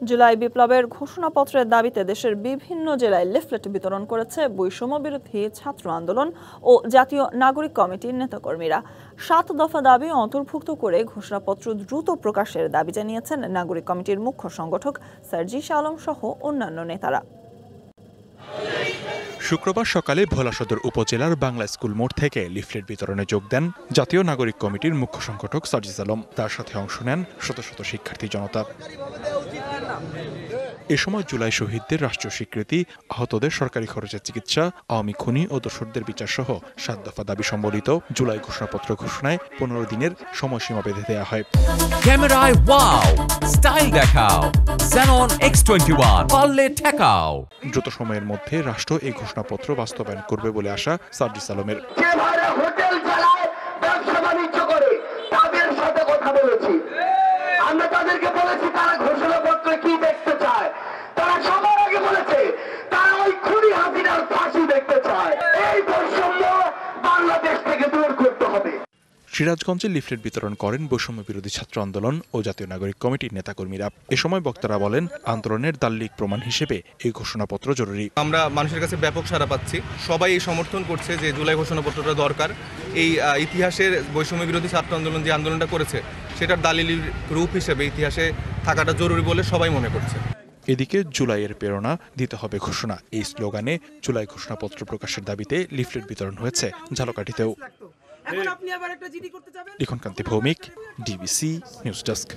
জুলাই বিপ্লবের ঘোষণাপত্রের দাবিতে দেশের বিভিন্ন জেলায় লিফলেট বিতরণ করেছে বৈষম্য বিরোধী ছাত্র আন্দোলন ও জাতীয় নাগরিক কমিটির নেতাকর্মীরা। ৭ দফা দাবি অন্তর্ভুক্ত করে ঘোষণাপত্র দ্রুত প্রকাশের দাবি জানিয়েছেন নাগরিক কমিটির মুখ্য সংগঠক সার্জিস আলম সহ অন্যান্য নেতারা। শুক্রবার সকালে ভোলা সদর উপজেলার বাংলা স্কুল মোড় থেকে লিফলেট বিতরণে যোগ দেন জাতীয় নাগরিক কমিটির মুখ্য সংগঠক সার্জিস আলম। তার সাথে অংশ নেন শত শত শিক্ষার্থী জনতা। এ সময় জুলাই শহীদদের রাষ্ট্রীয় স্বীকৃতি, আহতদের সরকারি খরচের চিকিৎসা, আওয়ামী খুনি ও দোসরদের বিচার সহ ৭ দফা দাবি সম্বলিত জুলাই ঘোষণাপত্র ঘোষণায় ১৫ দিনের সময়সীমা বেঁধে দেওয়া হয়। ক্যামেরায় ওয়াও, স্টাইল দেখাও, Xenon X21 পারলে ঠেকাও। দ্রুত সময়ের মধ্যে রাষ্ট্র এই ঘোষণাপত্র বাস্তবায়ন করবে বলে আশা সার্জিস আলমের। হোটেল চালায়, ব্যবসা বাণিজ্য করে, তাদের সাথে কথা বলেছি। আমরা তাদেরকে বলেছি তারা ঘোষণাপত্র কি দেখতে চায়। তারা সবার আগে বলেছে তারা ওই খুনি হাসিনার ফাঁসি দেখতে চায়। এই বৈষম্য বাংলাদেশ থেকে দূর করতে হবে। সিরাজগঞ্জে লিফলেট বিতরণ করেন বৈষম্য বিরোধী ছাত্র আন্দোলন ও জাতীয় নাগরিক কমিটির নেতাকর্মীরা। এ সময় বক্তারা বলেন, আন্দোলনের দাল্লিক প্রমাণ হিসেবে এই ঘোষণাপত্র জরুরি। আমরা মানুষের কাছে ব্যাপক সাড়া পাচ্ছি, সবাই এই সমর্থন করছে যে জুলাই ঘোষণাপত্রটা দরকার। এই ইতিহাসের বৈষম্য বিরোধী ছাত্র আন্দোলন যে আন্দোলনটা করেছে সেটার দালিলির রূপ হিসেবে ইতিহাসে থাকাটা জরুরি বলে সবাই মনে করছে। এদিকে জুলাইয়ের প্রেরণা দিতে হবে ঘোষণা, এই স্লোগানে জুলাই ঘোষণাপত্র প্রকাশের দাবিতে লিফলেট বিতরণ হয়েছে ঝালকাঠিতেও। লিখন কান্তি ভৌমিক, ডিবিসি নিউজ ডেস্ক।